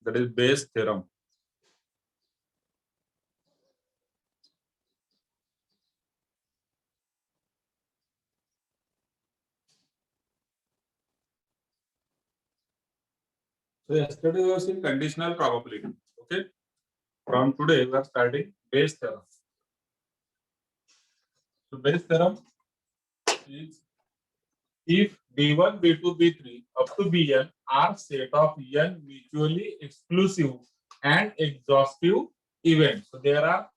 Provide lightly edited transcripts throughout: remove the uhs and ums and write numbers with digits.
that is Bayes theorem. So yesterday we was in conditional probability. Okay. From today we are starting Bayes theorem. So Bayes theorem is if B1, B2, B3 up to Bn are set of n mutually exclusive and exhaustive events. So there are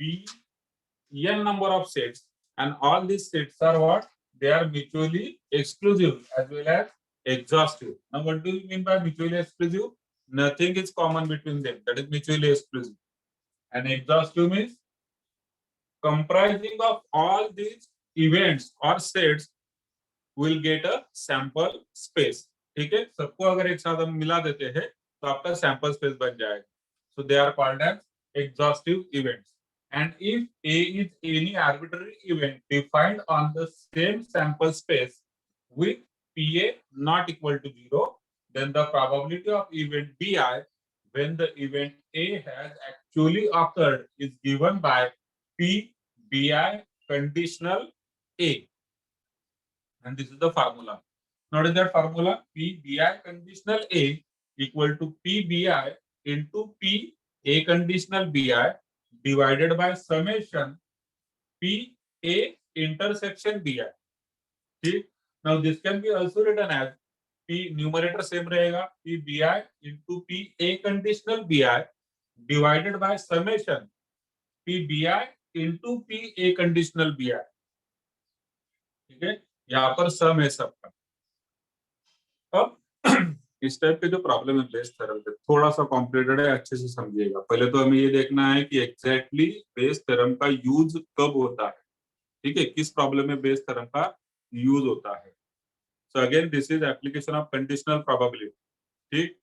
n number of sets, and all these sets are what? They are mutually exclusive as well as exhaustive. Now, what do you mean by mutually exclusive? Nothing is common between them. That is mutually exclusive. And exhaustive means comprising of all these events or sets will get a sample space. ठीक है, सबको अगर एक साथ हम मिला देते हैं तो आपका sample space बन जाएगा. So they are called as exhaustive events. And if A is any arbitrary event defined on the same sample space with PA not equal to 0, then the probability of event BI when the event A has actually occurred is given by P BI conditional A. And this is the formula. Notice that formula P BI conditional A equal to P BI into P A conditional BI divided by summation P A intersection BI. ठीक. Now this can be also written as P numerator same रहेगा P BI into P A conditional BI divided by summation P BI into P A conditional BI. ठीक है, यहाँ पर सम है सबका. अब इस टाइप के जो प्रॉब्लम है बेस थ्योरम पे थोड़ा सा कॉम्प्लिकेटेड है, अच्छे से समझिएगा. पहले तो हमें ये देखना है कि एग्जैक्टली बेस थ्योरम का यूज कब होता है. ठीक है, किस प्रॉब्लम में बेस थ्योरम का यूज होता है. So again this is application of conditional probability. ठीक,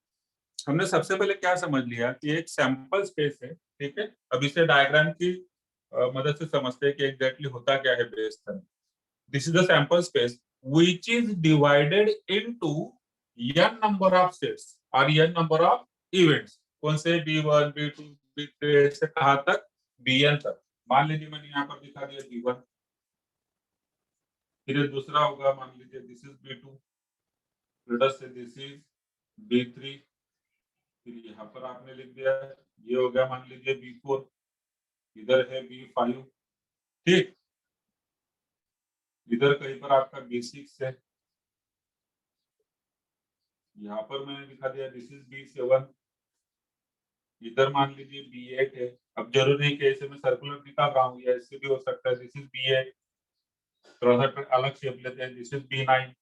हमने सबसे पहले क्या समझ लिया कि एक सैंपल स्पेस है. ठीक है, अब इसे डायग्राम की मदद से समझते हैं कि एग्जैक्टली होता क्या है Bayes theorem. This is the sample space which is divided into n number of sets और n number of events. कौन से B1, B2, B3 से कहां तक? Bn तक. मान लीजिए मैंने यहाँ पर दिखा दिया B1, फिर दूसरा होगा मान लीजिए this is B2, let us से दिस इज B3, फिर यहाँ पर आपने लिख दिया ये हो गया मान लीजिए B4, इधर है B5. ठीक, इधर कहीं पर आपका B6 है, यहाँ पर मैंने दिखा दिया दिस इज B7, इधर मान लीजिए B8 है. अब जरूरी नहीं कि ऐसे में सर्कुलर निकाल रहा हूँ, या इससे भी हो सकता है दिस इज B8, थोड़ा सा अलग शेप लेते हैं दिस इज B9.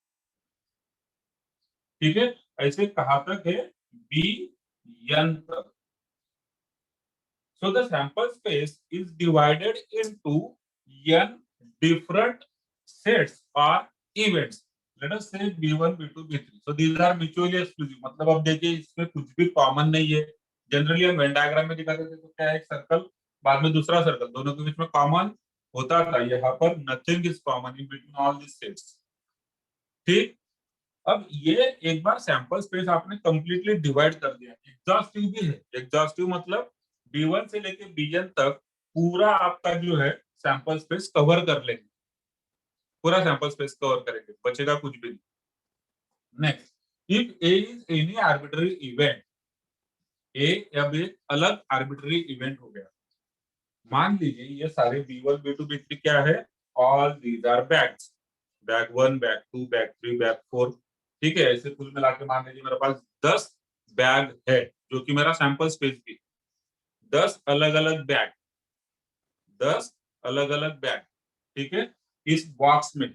ठीक है, ऐसे कहाँ तक है? Bn तक. So the sample space is divided into n different sets or events. Let us say B1, B2, B3. So these are mutually exclusive. मतलब अब देखिए इसमें कुछ भी कॉमन नहीं है. जनरली हम वेन डायग्राम में दिखाते थे तो क्या है, एक सर्कल बाद में दूसरा सर्कल, दोनों के बीच में कॉमन होता था. यहाँ पर nothing is common in between all this sets. ठीक, अब ये एक बार सैंपल स्पेस आपने कंप्लीटली डिवाइड कर दिया. एग्जॉस्टिव भी है. एग्जॉस्टिव मतलब B1 से लेके Bn तक पूरा आपका जो है सैंपल स्पेस कवर कर लेंगे, पूरा सैंपल स्पेस कवर करेंगे, बचेगा कुछ भी नहीं. Next, if A is any arbitrary event, A अब एक अलग आर्बिट्ररी इवेंट हो गया. मान लीजिए ये सारे B1, B2, B3 क्या है? All these are bags. Bag 1, bag 2, bag 3, bag 4. ठीक है, ऐसे कुल मिला के मान लीजिए मेरे पास 10 बैग है, जो कि मेरा सैंपल स्पेस भी. 10 अलग अलग बैग, 10 अलग अलग बैग. ठीक है, इस बॉक्स में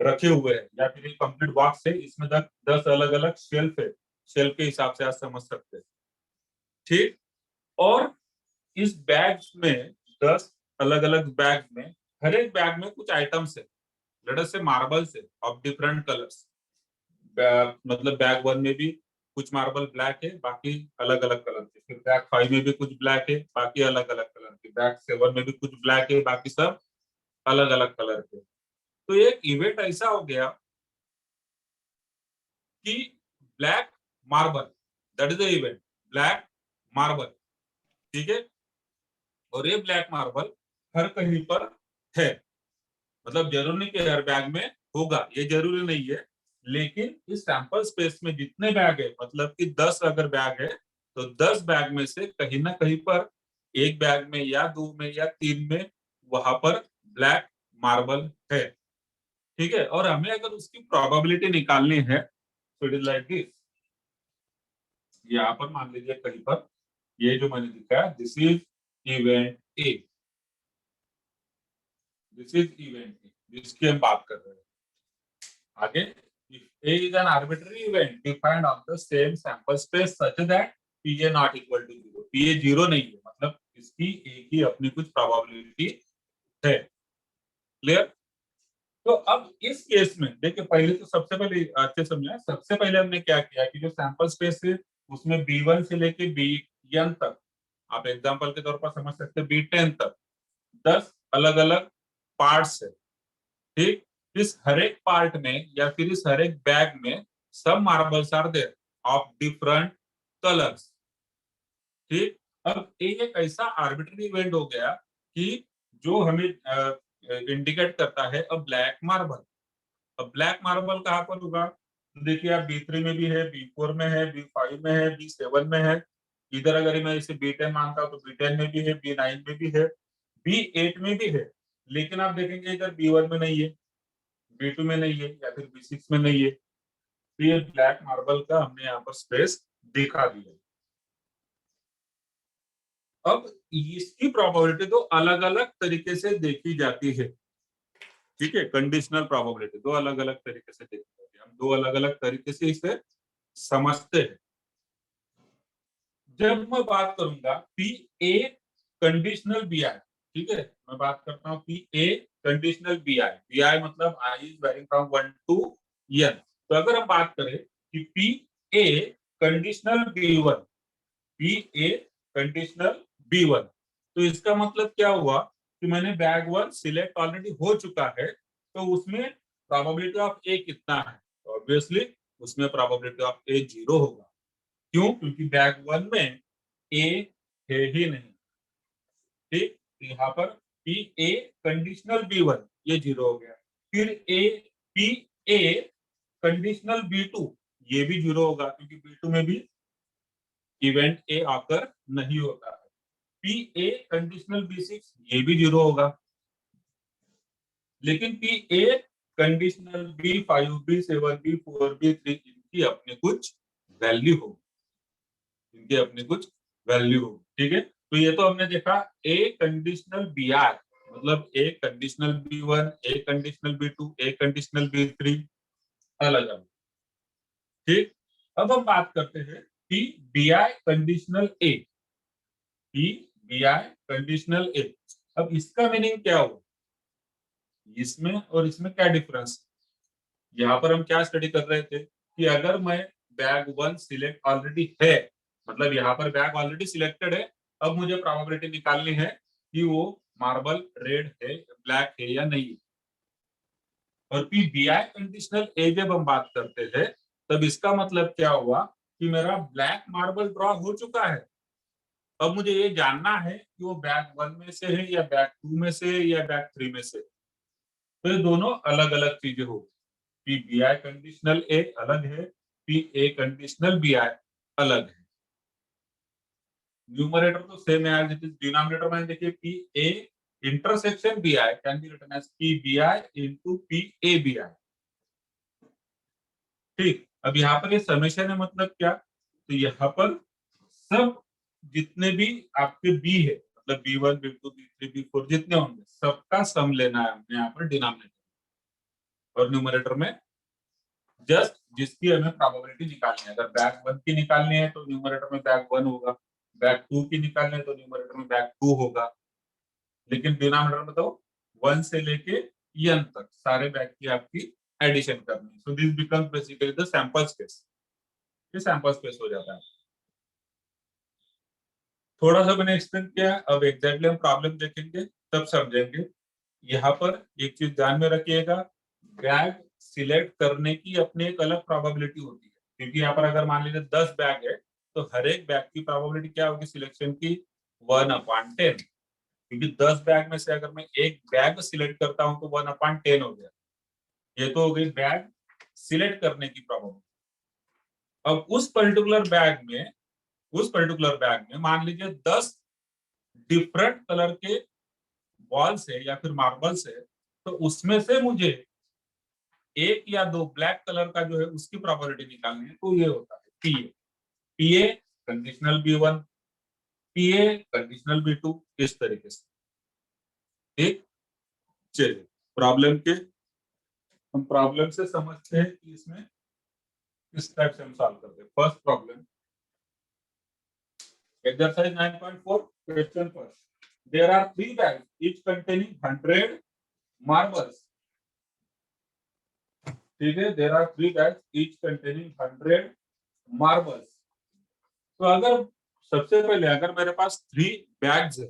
रखे हुए हैं, या फिर कंप्लीट बॉक्स है, इसमें 10 अलग अलग शेल्फ है. शेल्फ के हिसाब से आप समझ सकते हैं. ठीक, और इस बैग्स में 10 अलग अलग बैग में हर एक बैग में कुछ आइटम्स है. लेट अस से मार्बल्स है ऑफ डिफरेंट कलर्स. मतलब बैग 1 में भी कुछ मार्बल ब्लैक है, बाकी अलग अलग कलर के. फिर बैग 5 में भी कुछ ब्लैक है, बाकी अलग अलग कलर के. बैग 7 में भी कुछ ब्लैक है, बाकी सब अलग अलग कलर के. तो एक इवेंट ऐसा हो गया कि black marble, that is the event, black marble. ठीक है, और ये ब्लैक मार्बल हर कहीं पर है, मतलब जरूरी नहीं कि हर बैग में होगा, ये जरूरी नहीं है, लेकिन इस सैंपल स्पेस में जितने बैग है, मतलब कि 10 अगर बैग है, तो 10 बैग में से कहीं ना कहीं पर एक बैग में या 2 में या 3 में वहां पर ब्लैक मार्बल है। ठीक है, और हमें अगर उसकी प्रोबेबिलिटी निकालनी है तो इट इज लाइक दिस। यहाँ पर मान लीजिए कहीं पर ये जो मैंने दिखाया, this is event A, this is event A, जिसकी हम बात कर रहे हैं आगे। if A is an arbitrary event defined on the same sample space such that PA not equal to 0, PA 0 नहीं है, मतलब इसकी A की अपनी कुछ प्रोबेबिलिटी है। क्लियर? तो अब इस केस में देखिए, पहले तो सबसे पहले अच्छे समझा, सबसे पहले हमने क्या किया कि जो सैंपल स्पेस है उसमें B1 से लेके Bn तक, आप एग्जांपल के तौर पर समझ सकते हैं B10 तक 10 अलग अलग पार्ट्स है। ठीक, इस हर एक पार्ट में या फिर इस हर एक बैग में सब marbles are there of different colours. ठीक, अब ये एक ऐसा आर्बिट्ररी इवेंट हो गया कि जो हमें इंडिकेट करता है अ ब्लैक मार्बल। अब ब्लैक मार्बल कहाँ पर होगा, तो देखिए आप B3 में भी है, B4 में है, B5 में है, B7 में है। इधर अगर मैं इसे B10 मानता हूँ तो B10 में भी है, B9 में भी है, B8 में भी है। लेकिन आप देखेंगे इधर B1 में नहीं है, B2 में नहीं है, या फिर B6 में नहीं है। तो ये ब्लैक मार्बल का हमने यहाँ पर स्पेस दिखा दिया। अब इसकी प्रोबेबिलिटी तो अलग अलग तरीके से देखी जाती है। ठीक है, कंडीशनल प्रोबेबिलिटी दो अलग अलग तरीके से देखी जाती है, हम दो अलग अलग तरीके से इसे समझते हैं। जब मैं बात करूंगा P A conditional B I, ठीक है, मैं बात करता हूँ P A conditional B I, B I मतलब I is varying from 1 to n। तो अगर हम बात करें कि P A conditional B one, P A conditional B one, तो इसका मतलब क्या हुआ कि मैंने बैग वन सिलेक्ट ऑलरेडी हो चुका है, तो उसमें प्रोबेबिलिटी ऑफ ए कितना है, ऑब्वियसली उसमें प्रोबेबिलिटी ऑफ ए 0 होगा। क्यों? क्योंकि बैग वन में ए है ही नहीं। ठीक, तो यहाँ पर P A conditional B one ये 0 हो गया, फिर A P A conditional B two ये भी 0 होगा, क्योंकि बी टू में भी इवेंट ए आकर नहीं होता है। P A conditional B six ये भी 0 होगा, लेकिन P A conditional B five B seven B four B three इनकी अपनी कुछ वैल्यू होगी, इनकी अपनी कुछ वैल्यू होगी। ठीक है, तो ये तो हमने देखा ए कंडीशनल बी आर, मतलब A conditional B one, A conditional B two, A conditional B three, अलग अलग। ठीक, अब हम बात करते हैं कि B I conditional A, P B I conditional A. अब इसका मीनिंग क्या हुआ, इसमें और इसमें क्या डिफरेंस? यहाँ पर हम क्या स्टडी कर रहे थे कि अगर मैं बैग वन सिलेक्ट ऑलरेडी है, मतलब यहाँ पर बैग ऑलरेडी सिलेक्टेड है, अब मुझे प्रोबेबिलिटी निकालनी है कि वो मार्बल रेड है, ब्लैक है या नहीं। और पी बी आई कंडीशनल ए जब हम बात करते हैं, तब इसका मतलब क्या हुआ कि मेरा ब्लैक मार्बल ड्रॉ हो चुका है। अब मुझे ये जानना है कि वो बैग वन में से है या बैग टू में से या बैग थ्री में से। तो ये दोनों अलग अलग चीजें होगी। P B I conditional A अलग है, P A conditional B I अलग है। न्यूमरेटर तो सेम है एज इट इज, डिनोमिनेटर में देखिए P A intersection B I can be written as P B I into P A B I. ठीक, अब यहाँ पर ये समेशन है, मतलब क्या, तो यहाँ पर सब जितने भी आपके बी है, मतलब B one B two B three B four जितने होंगे सबका सम लेना है हमने यहाँ पर डिनोमिनेटर, और न्यूमरेटर में जस्ट जिसकी हमें प्रोबेबिलिटी निकालनी है। अगर बैग वन की निकालनी है तो न्यूमरेटर में बैग वन होगा, बैग टू की निकालनी है तो न्यूमरेटर में बैग टू होगा, लेकिन डिनोमिनेटर में तो वन से लेके एन तक सारे बैग की आपकी एडिशन करनी है। So this becomes basically the sample space, ये सैंपल स्पेस हो जाता है। थोड़ा सा मैंने एक्सप्लेन किया, अब एग्जैक्टली हम प्रॉब्लम देखेंगे तब समझेंगे। यहाँ पर एक चीज ध्यान में रखिएगा, बैग सिलेक्ट करने की अपनी एक अलग प्रोबेबिलिटी होती है, क्योंकि यहाँ पर अगर मान लीजिए 10 बैग है तो हर एक बैग की प्रोबेबिलिटी क्या होगी सिलेक्शन की 1/10, क्योंकि 10 बैग में से अगर मैं एक बैग सिलेक्ट करता हूं तो 1/10 हो गया। ये तो हो गई बैग सिलेक्ट करने की प्रोबेबिलिटी। अब उस पर्टिकुलर बैग में मान लीजिए 10 डिफरेंट कलर के बॉल्स है या फिर मार्बल्स है, तो उसमें से मुझे एक या दो ब्लैक कलर का जो है उसकी प्रोबेबिलिटी निकालनी है, तो ये होता है पीए। पीए कंडीशनल B1, पीए कंडीशनल B2, इस तरीके से। ठीक, चलिए प्रॉब्लम के हम प्रॉब्लम से समझते हैं कि इसमें किस टाइप से हम सॉल्व करते हैं। First problem, exercise 9.4, question first. There are 3 bags, each containing 100 marbles. ठीक है, there are 3 bags, each containing 100 marbles. तो अगर सबसे पहले अगर मेरे पास 3 बैग्स है,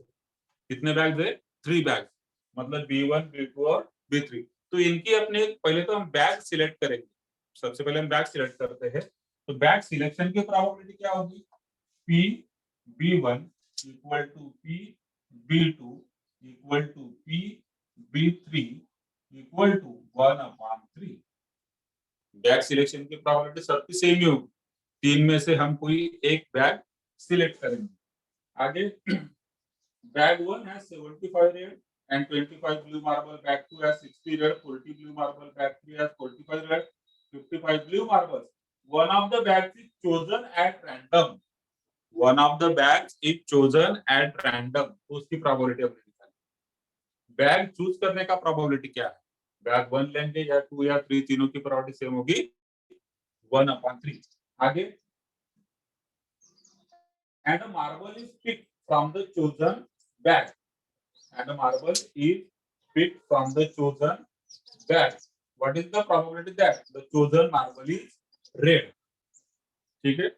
कितने बैग्स है? 3 बैग्स, मतलब B1, B2 और B3। तो इनकी अपने पहले तो हम बैग सिलेक्ट करेंगे। सबसे पहले हम बैग सिलेक्ट करते हैं, तो बैग सिलेक्शन की प्रोबेबिलिटी क्या होगी? P B1 equal to P B2 equal to P B3 equal to 1/3। Bag selection की प्रोबेबिलिटी सबकी सेम ही होगी। 3 में से हम कोई एक बैग सिलेक्ट करेंगे। आगे bag 1 has 75 red and 25 blue marble, bag 2 has 60 red, 40 blue marble, bag 3 has 45 red, 55 blue marbles. One of the bags is chosen at random. One of the bags is chosen at random. तो उसकी probability हमने निकाली। Bag choose करने का probability क्या है? Bag 1 लेंगे या 2 या 3, तीनों की प्रोबेबिलिटी सेम होगी 1/3। आगे, and a marble is picked from the chosen bag. And a marble is picked from the chosen bag. What is the probability that the chosen marble is red? ठीक है,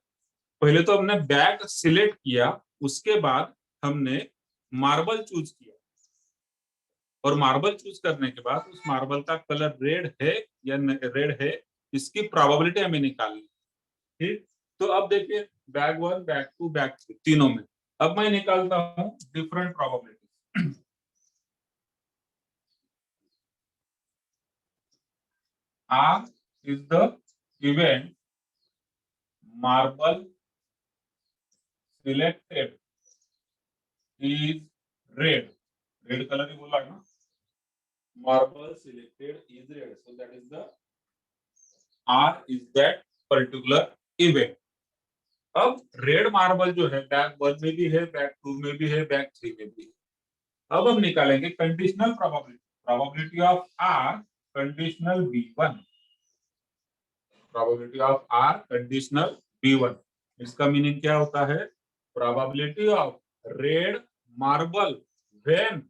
पहले तो हमने बैग सिलेक्ट किया, उसके बाद हमने मार्बल चूज किया, और मार्बल चूज करने के बाद उस मार्बल का कलर रेड है या रेड है, इसकी प्रोबेबिलिटी हमें निकालनी। ठीक, तो अब देखिए बैग 1, बैग 2, बैग 3 तीनों में अब मैं निकालता हूं different probability. R is the event marble selected is red. Red color ही बोला है ना? Marble selected is red. So that is the R is that particular event. अब रेड मार्बल जो है बैग 1 में भी है, बैग 2 में भी है, बैग 3 में भी है। अब हम निकालेंगे conditional probability, probability of R conditional B1, probability of R conditional B1। इसका मीनिंग क्या होता है? Probability of red marble when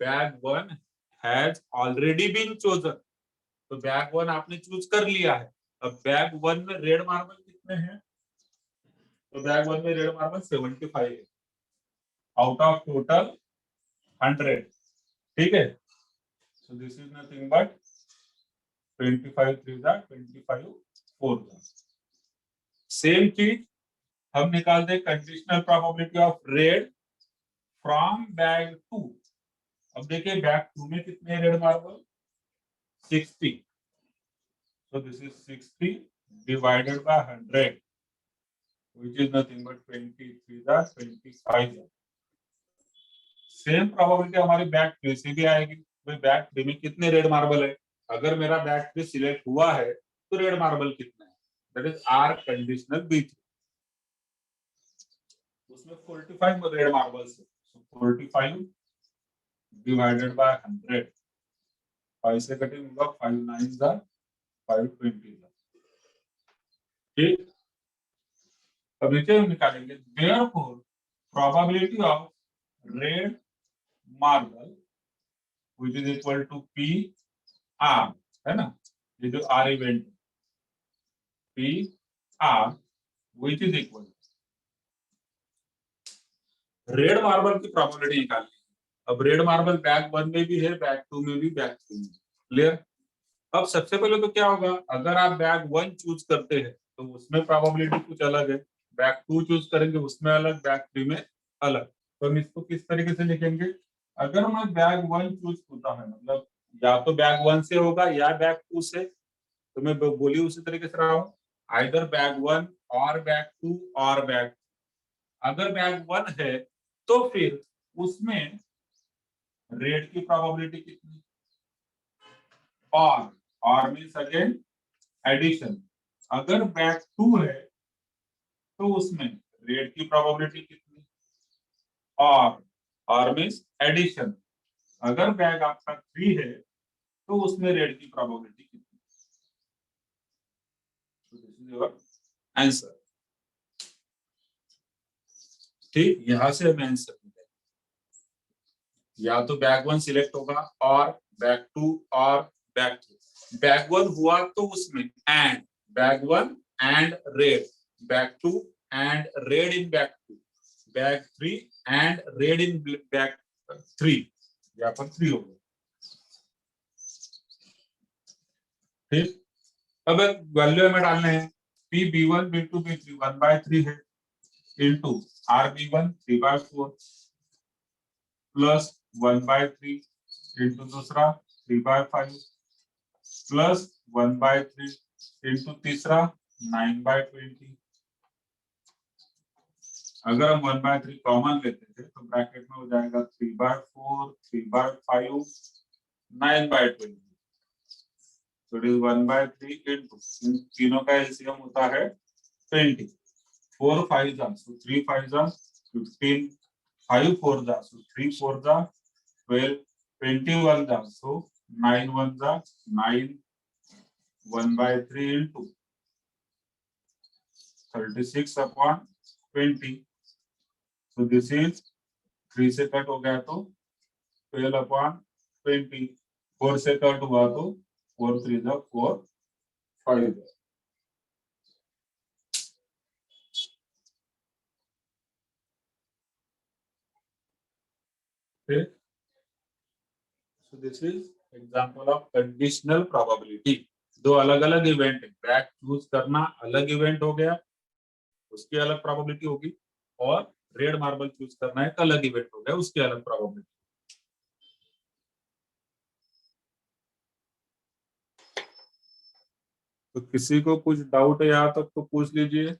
bag 1 has already been chosen. तो बैग 1 आपने चूज कर लिया है। अब बैग 1 में रेड मार्बल कितने हैं? तो बैग 1 में रेड मार्बल 75 है आउट ऑफ टोटल 100। ठीक है, so this is nothing but 25 3 जा 25 4 जा। सेम चीज हम निकाल दे conditional probability of red from bag 2। अब देखिए बैग 2 में कितने red marble? 60। So this is 60 divided by 100, which is nothing but 23 जा 25 जा। सेम प्रोबेबिलिटी हमारी बैग 3 से भी आएगी। भाई बैग 3 में कितने रेड मार्बल है? अगर मेरा बैग 3 सिलेक्ट हुआ है तो रेड मार्बल कितना है? That is R conditional B3। उसमें 45 रेड मार्बल्स है, सो 45 डिवाइडेड बाय 100, 5 से कटिंग होगा 5 9 जा 520 जा। ठीक, अब नीचे हम निकालेंगे therefore probability of red marble which is equal to P R, है ना? ये जो R event P R which is equal, red marble की प्रोबेबिलिटी निकालनी है। अब रेड मार्बल बैग 1 में भी है, बैग 2 में भी, बैग 3 में। क्लियर? अब सबसे पहले तो क्या होगा, अगर आप बैग 1 चूज करते हैं तो उसमें प्रोबेबिलिटी कुछ अलग है, बैग 2 चूज करेंगे उसमें अलग, बैग 3 में अलग। तो हम इसको किस तरीके से लिखेंगे, अगर मैं बैग 1 चूज होता है मतलब या तो बैग 1 से होगा या बैग 2 से, तो मैं बोली उसी तरीके से रहा हूँ, आइदर बैग 1 और बैग 2 और बैग। अगर बैग 1 है तो फिर उसमें रेड की प्रोबेबिलिटी कितनी, और मीन्स अगेन एडिशन। अगर बैग 2 है तो उसमें रेड की प्रोबेबिलिटी कितनी, और मीन्स एडिशन। अगर बैग आपका 3 है तो उसमें रेड की प्रोबेबिलिटी कितनी। This is your answer. ठीक, यहां से हमें आंसर मिलेगा, या तो बैग 1 सिलेक्ट होगा और बैग 2 और बैग 3। बैग 1 हुआ तो उसमें and bag 1 and red, bag 2 and red in bag 2, bag 3 and red in bag 3, यहाँ पर 3 हो गया। ठीक, अब वैल्यू हमें डालने हैं, पी B1 B2 B3 1/3 है into are B1 3/4 plus 1/3 into दूसरा 3/5 प्लस 1/3 इंटू तीसरा 9/20। अगर हम 1/3 कॉमन लेते थे तो ब्रैकेट में हो जाएगा 3/4 3/5 9/20। तो इट इज 1/3 इंटू, तीनों का एलसीएम होता है 20। 4 5 जा so 3 5 जा 15, 5 4 जा so 3 4 जा 12, 21 जा so 9 1 जा 9, 1/3 into 36/20। so this is 3 से कट हो गया तो 12/20, 4 से कट हुआ तो 4 3 जा 4 5 जा। ठीक, so this is example of conditional probability। दो अलग अलग इवेंट है, बैग चूज करना अलग इवेंट हो गया, उसकी अलग प्रोबेबिलिटी होगी, और रेड मार्बल चूज करना एक अलग इवेंट हो गया, उसकी अलग प्रोबेबिलिटी। तो किसी को कुछ डाउट है यहाँ तक तो पूछ लीजिए।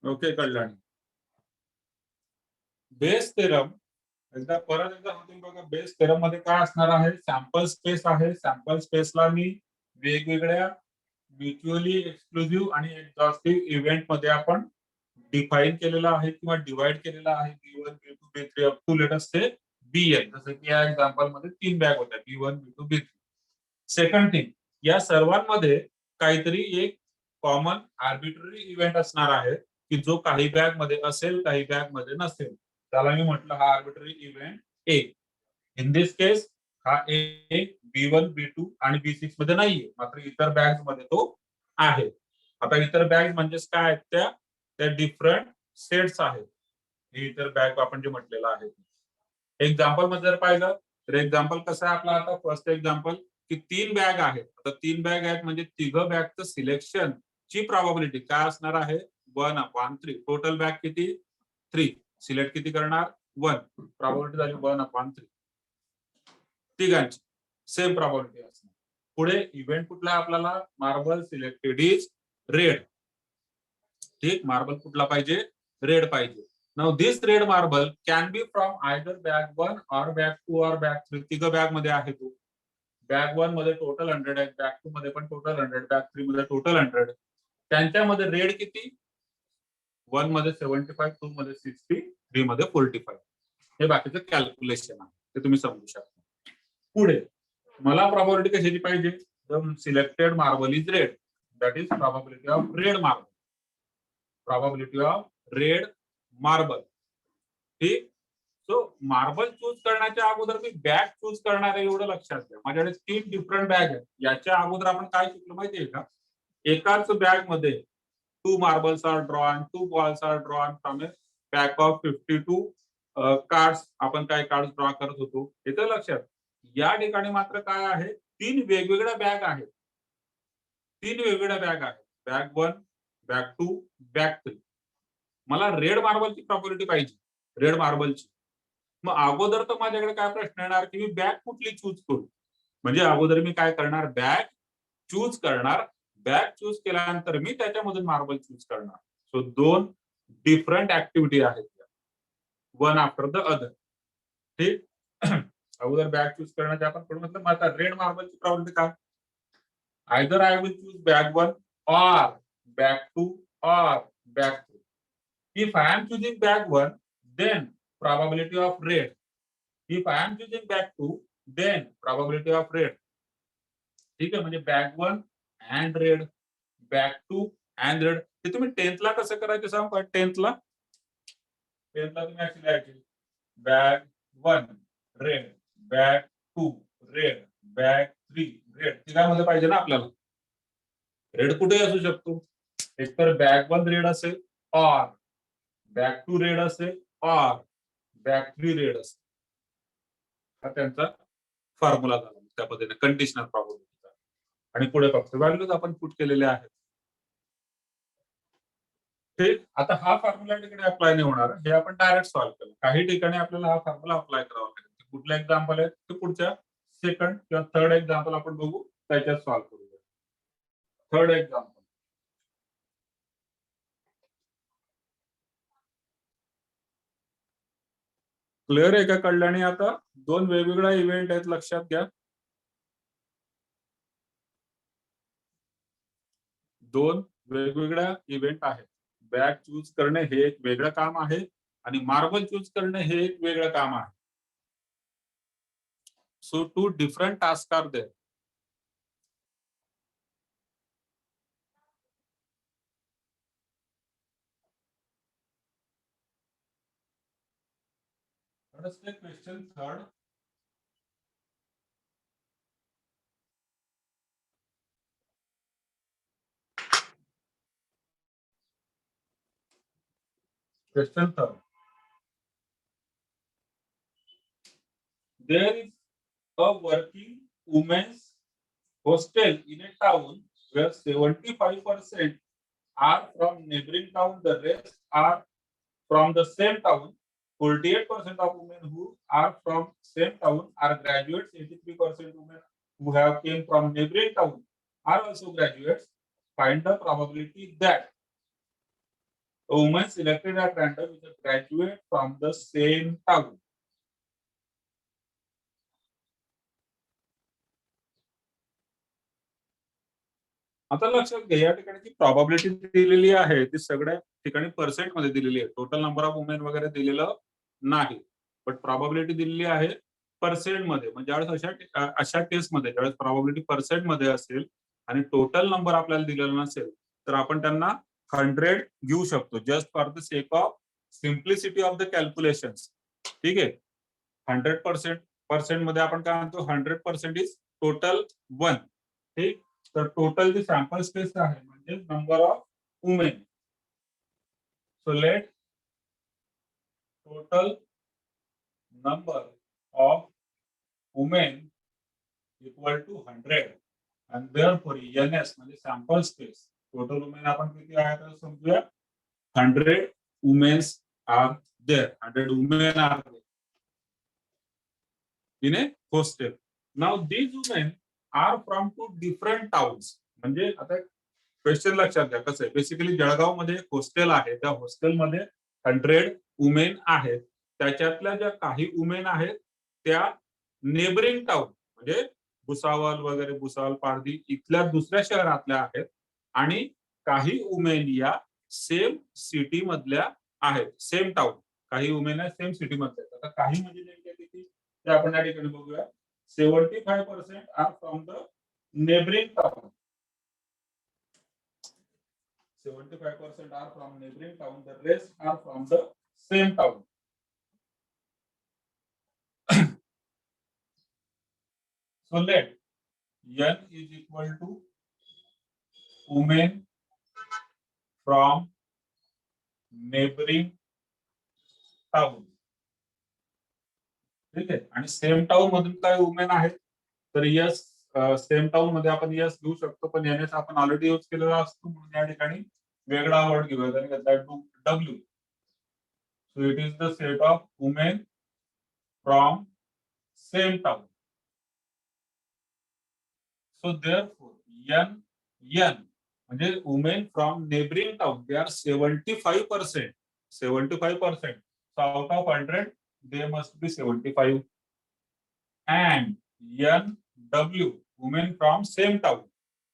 ओके कल्याणी, बेस थेरम एकदा परत एकदा सांगतो बघा, बेस थेरम मध्ये काय असणार आहे, सॅम्पल स्पेस आहे, सॅम्पल स्पेसला मी वेगवेगळ्या म्युच्युअली एक्सक्लुझिव्ह आणि एक्झॉस्टिव्ह इव्हेंट मध्ये आपण डिफाइन केलेला आहे किंवा डिवाइड केलेला आहे, B1 B2 B3 up to let us से Bn। जसं की या एक्झाम्पल मध्ये 3 बॅग होत्या B1 B2 B3। Second thing, या सर्वांमध्ये काहीतरी एक कॉमन आर्बिट्ररी इव्हेंट असणार आहे की जो काही बॅग मध्ये असेल काही बॅग मध्ये नसेल, त्याला मी म्हटलं हा arbitrary event A. In this case हा ए B1 B2 आणि B6 मध्ये नाहीये, मात्र इतर बॅग्स मध्ये तो आहे। आता इतर बॅग म्हणजेच काय आहेत, त्या डिफरंट सेट्स आहेत, हे इतर बॅग आपण जे म्हटलेलं आहे। एक्झाम्पल मध्ये जर पाहिलं तर एक्झाम्पल कसं आहे आपला, आता फर्स्ट एक्झाम्पल की 3 बॅग आहेत, आता 3 बॅग आहेत म्हणजे तिघ बॅगचं सिलेक्शन ची प्रोबॅबिलिटी काय असणार आहे, 1/3। टोटल बॅग किती 3, सिलेक्ट किती करणार 1, प्रोबॅबिलिटी झाली 1/3। तिघांची सेम प्रोबॅबिलिटी असणार। पुढे इव्हेंट कुठला आहे आपल्याला, मार्बल सिलेक्टेड इज रेड। ठीक, मार्बल कुठला पाहिजे, रेड पाहिजे। Now this red marble can be from either bag 1 और बॅग 2 और बॅग 3। तिघ बॅग मध्ये आहे तो, बॅग 1 मध्ये टोटल 100 आहे, बॅग 2 मध्ये पण टोटल 100, बॅग 3 मध्ये टोटल 100। त्यांच्यामध्ये रेड किती, 1 मध्ये 75, 2 मध्ये 60, 3 मध्ये 45. हे बाकीचं कॅल्क्युलेशन आहे, ते तुम्ही समजू शकता. पुढे मला प्रोबॅबिलिटी कशाची पाहिजे, the selected marble is red, that is probability of red marble. Probability of red marble. ठीक. सो मार्बल चूज करण्याच्या अगोदर मी बॅग चूज करणार आहे, एवढं लक्षात घ्या. माझ्याकडे 3 डिफरंट बॅग आहेत. याच्या अगोदर आपण काय शिकलो माहितीये का, एकाच बॅग मध्ये 2 marbles are drawn, 2 balls are drawn from a pack of 52 cards. आपण काय कार्ड ड्रॉ करत होतो, येतं लक्षात. या ठिकाणी मात्र काय आहे, 3 वेगवेगळ्या बॅग आहेत. 3 वेगवेगळ्या बॅग आहेत. Bag 1, bag 2, bag 3. मला रेड मार्बलची प्रॉपर्टी पाहिजे, रेड मार्बलची. मग अगोदर तर माझ्याकडे काय प्रश्न येणार की मी बॅग कुठली चूज करू. म्हणजे अगोदर मी काय करणार, बॅग चूज करणार. बॅग चूज केल्यानंतर मी त्याच्यामधून मार्बल चूज करणार. सो 2 डिफरंट ऍक्टिव्हिटी आहेत, वन आफ्टर द अदर. ठीक. अगोदर बॅग चूज करण्याचे आपण करू. म्हटलं आता रेड मार्बलची प्रॉपर्टी काय, either I will choose bag 1 or bag 2 or bag 3. If I am choosing bag 1, then probability of red. If I am choosing bag 2, then probability of red. ठीक आहे. म्हणजे bag 1 and red, bag 2 and red. ते तुम्ही 10th ला कसं करायचं सांग का. 10th ला तुम्ही अशी लिहायची, bag 1 red, bag 2 red, bag 3 red. तिघांमध्ये पाहिजे ना आपल्याला. रेड कुठेही असू शकतो. एकतर बॅग 1 रेड असेल, और बॅग 2 रेड असेल, और बॅग 3 रेड असेल. हा त्यांचा फॉर्म्युला झाला त्या पद्धतीने कंडिशनल प्रॉपर्टीचा. आणि पुढे फक्त व्हॅल्यूज आपण पुट केलेले आहेत. ठीक. आता हा फॉर्म्युला तिकडे अप्लाय नाही होणार, हे आपण डायरेक्ट सॉल्व्ह केलं. काही ठिकाणी आपल्याला हा फॉर्म्युला अप्लाय करावा लागेल. कुठलं एक्झाम्पल आहे ते पुढच्या सेकंड किंवा थर्ड एक्झाम्पल आपण बघू, त्याच्यात सॉल्व्ह करूया. Third example. क्लिअर आहे का कळल्याने. आता 2 वेगवेगळ्या इव्हेंट आहेत, लक्षात घ्या. 2 वेगवेगळ्या इव्हेंट आहेत. बॅग चूज करणे हे एक वेगळं काम आहे आणि मार्बल चूज करणे हे एक वेगळं काम आहे. So 2 different task are there. Let us take question third. Question third. There is a working women's hostel in a town where 75% are from neighboring town, the rest are from the same town. 48% of women who are from same town are graduates. 83% women who have came from neighboring town are also graduates. Find the probability that a woman selected at random is a graduate from the same town. आता लक्षात घ्या, या ठिकाणी जी probability दिलेली आहे ती सगळ्या ठिकाणी पर्सेंट मध्ये दिलेली आहे. टोटल नंबर ऑफ वुमेन वगैरे दिलेलं नाही, बट प्रॉबॅबिलिटी दिलेली आहे पर्सेंट मध्ये. म्हणजे अशा केसमध्ये ज्यावेळेस प्रॉबॅबिलिटी पर्सेंट मध्ये असेल आणि टोटल नंबर आपल्याला दिलेला नसेल, तर आपण त्यांना 100 घेऊ शकतो, just for the sake of simplicity of the calculation. ठीक आहे. 100% मध्ये आपण काय म्हणतो, 100% इज टोटल 1. ठीक. तर टोटल जी सॅम्पल स्पेस आहे म्हणजे number of women. So let total number of women equal to 100 and therefore NS म्हणजे सॅम्पल स्पेस. टोटल वुमेन आपण किती आहे तर समजूया 100 womens are there. 100 women are there in a hostel. Now these women are from 2 different towns. म्हणजे आता question लक्षात घ्या कसं आहे. बेसिकली जळगाव मध्ये हॉस्टेल आहे, त्या हॉस्टेलमध्ये 100 वुमेन आहेत. त्याच्यातल्या ज्या काही वुमेन आहेत त्या नेबरिंग टाउन म्हणजे भुसावळ वगैरे, भुसावळ, पारधी इथल्या दुसऱ्या शहरातल्या आहेत आणि काही वुमेन या सेम सिटी मधल्या आहेत, सेम टाउन. काही वुमेन आहे सेम सिटी मधल्या. आता काही म्हणजे नेमक्या किती ते आपण या ठिकाणी बघूया. 75% are from the neighbouring town. 75% are from neighboring town. The rest are from the same town. So let N is equal to women from neighboring town. ठीक आहे. आणि सेम टाउन मधून काय वुमेन आहेत तर यस, सेम टाउन मध्ये आपण yes घेऊ शकतो, पण यानेच आपण ऑलरेडी यूज केलेला असतो म्हणून या ठिकाणी वेगळा वर्ड घेऊया. त्याने घेतला W. So it is the set of women from same town. So therefore N म्हणजे women from neighbouring town they are 75%. 75%. So out of 100 they must be 75. And NW women from same town.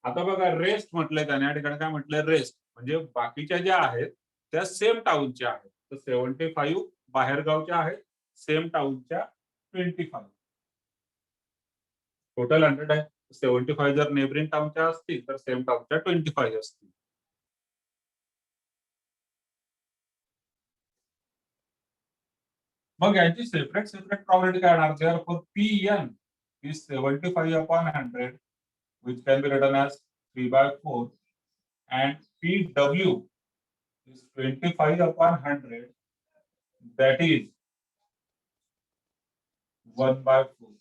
आता बघा rest म्हटलंय त्याने या ठिकाणी काय म्हटलंय rest म्हणजे बाकीच्या ज्या आहेत त्या सेम टाउनच्या आहेत. तर 75 बाहेरगावच्या आहेत, सेम टाउनच्या 25. टोटल 100 आहे. 75 जर नेबरिंग टाउनच्या असतील तर सेम टाउनच्या 25 असतील. मग यांची सेपरेट प्रॉपर्टी काय येणार. Therefore PN is 75/100 which can be written as 3/4 and PW is 25/100 that is 1/4.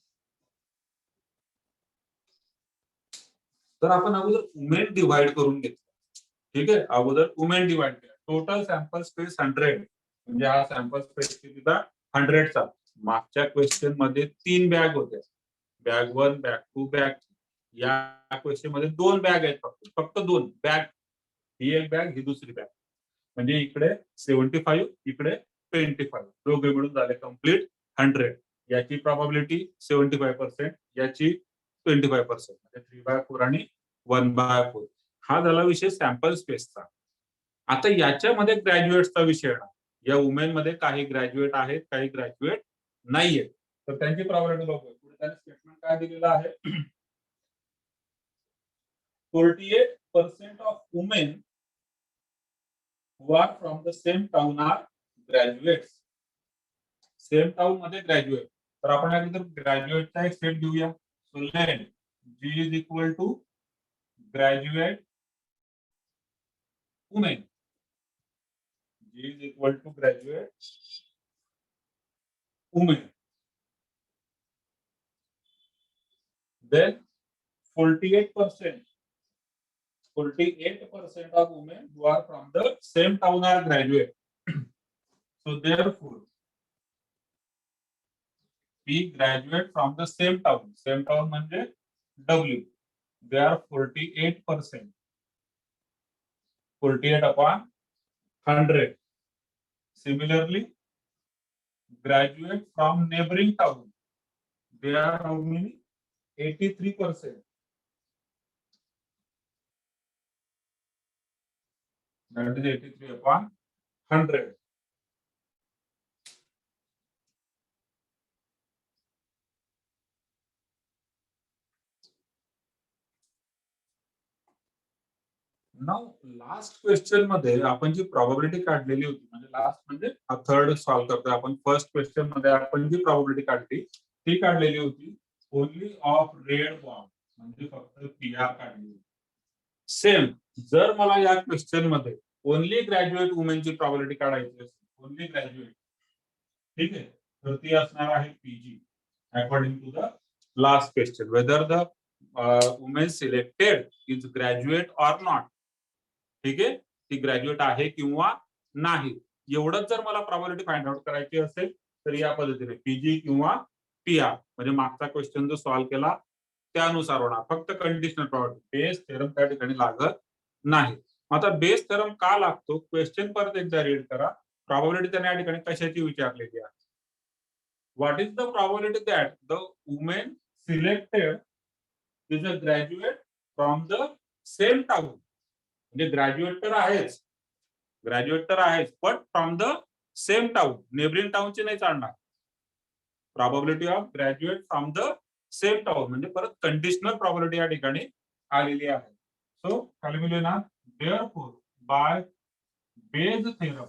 तर आपण अगोदर वुमेन डिवाइड करून घेतलं. ठीक आहे. अगोदर वुमेन डिवाइड केला. टोटल सॅम्पल स्पेस 100 म्हणजे हा सॅम्पल स्पेस कितीचा 100चा. मागच्या क्वेश्चन मध्ये 3 बॅग होत्या. Bag 1, bag 2, bag 3. या क्वेश्चन मध्ये 2 बॅग आहेत, फक्त 2 बॅग. ही एक बॅग, ही दुसरी बॅग. म्हणजे इकडे 75, इकडे 25. दोघे मिळून झाले कम्प्लीट 100. याची प्रोबॅबिलिटी 75%, याची 25%. म्हणजे 3/4 आणि 1/4. हा झाला विषय सॅम्पल स्पेसचा. आता याच्यामध्ये ग्रॅज्युएटचा विषय येणार. या वुमेन मध्ये काही ग्रॅज्युएट आहेत, काही ग्रॅज्युएट नाहीये. तर त्यांची प्रोबॅबिलिटी बघूया. पुढे त्याने स्टेटमेंट काय दिलेलं आहे. 48% of women who are from the same town are graduates. Same town मध्ये ग्रॅज्युएट. तर आपण यानंतर ग्रॅज्युएटचा एक सेट घेऊया. So let G is equal to graduate women. G is equal to graduate women. Then 48% of women who are from the same town are graduate. So therefore, we graduate from the same town. Same town म्हणजे W. They are 48%. 48/100. Similarly, graduate from neighboring town. They are how many? 83%. That is 83/100. Now last question मध्ये आपण जी probability काढलेली होती, म्हणजे last म्हणजे हा third solve करतोय आपण. फर्स्ट क्वेश्चन मध्ये आपण जी प्रोबॅबिलिटी काढली ती काढलेली होती ओनली ऑफ रेड बॉम्ब, म्हणजे फक्त PR काढली. सेम जर मला या क्वेश्चन मध्ये ओनली ग्रॅज्युएट वुमेनची प्रोबॅबिलिटी काढायची असेल, ओनली ग्रॅज्युएट, ठीक आहे, तर ती असणार आहे PG according to the last question. Whether the women selected is graduate or not. ठीक आहे, ती ग्रॅज्युएट आहे किंवा नाही. एवढंच जर मला प्रोबॅबिलिटी फाइंड आउट करायची असेल तर या पद्धतीने PG किंवा PR, म्हणजे मागचा क्वेश्चन जो सॉल्व्ह केला त्यानुसार होणार. फक्त कंडिशनल प्रोबॅबिलिटी. बेस थेरम त्या ठिकाणी लागत नाही. आता बेस थेरम का लागतो, क्वेश्चन परत एकदा रीड करा. प्रोबॅबिलिटी त्याने या ठिकाणी कशाची विचारलेली आहे. What is the probability that the women selected is a graduate from the same town. म्हणजे ग्रॅज्युएट तर आहेच पण from the same town, neighbouring टाउनची नाही चालणार. Probability of graduate from the same town म्हणजे परत कंडिशनल प्रॉबॅबिलिटी या ठिकाणी आलेली आहे. सो खाली मी लिहिणार therefore by Bayes theorem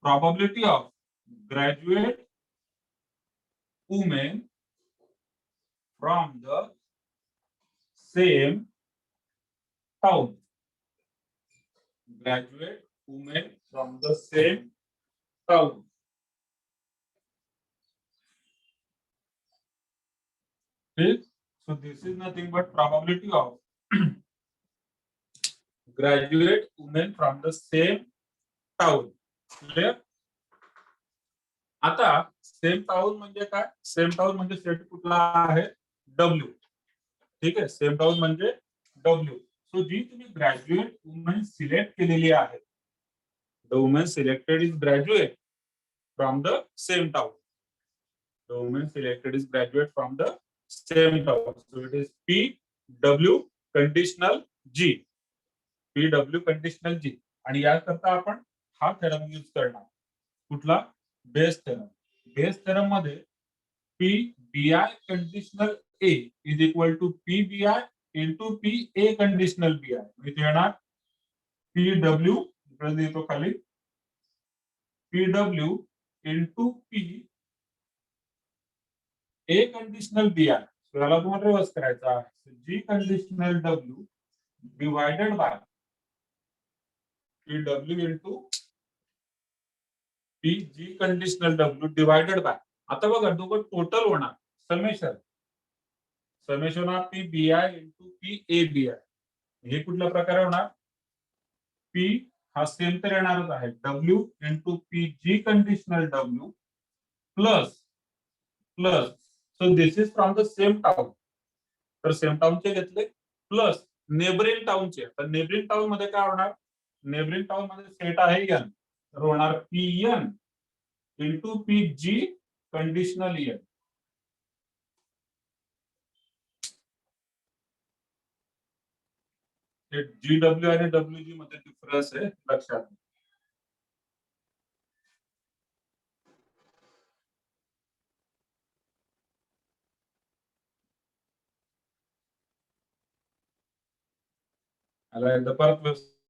probability of graduate women from the same town. Graduate women from the same town. Okay? So this is nothing but probability of graduate women from the same town. Clear? आता same town म्हणजे काय? Same town म्हणजे set कुठला आहे? W. ठीक आहे, same town म्हणजे W. सो जी तुम्ही ग्रॅज्युएट वुमेन सिलेक्ट केलेली आहे, the woman selected is graduate from the same town. The woman selected is graduate from the same town. So it is PW conditional G. PW conditional G. आणि याकरता आपण हा theorem use करणार. कुठला? Base theorem. Base theorem मध्ये PBI conditional A is equal to PBI into PA conditional BI. इथे येणार PW इकडे देतो खाली PW into P A conditional BI. याला तुम्हाला रिवर्स करायचा आहे. G conditional W divided by PW into PG conditional W divided by. आता बघा दोघं टोटल होणार summation. Summation of PBI into PABI. हे कुठल्या प्रकारे होणार? P हा सेम तर येणारच आहे. W into PG conditional W plus so this is from the same town. तर सेम टाउनचे घेतले प्लस नेबरिंग टाउनचे. तर नेबरिंग टाउन मध्ये काय होणार? नेबरिंग टाउन मध्ये सेट आहे एन, तर होणार PN into PG conditional N. GW आणि WG मध्ये डिफरन्स आहे, लक्षात घ्या. परत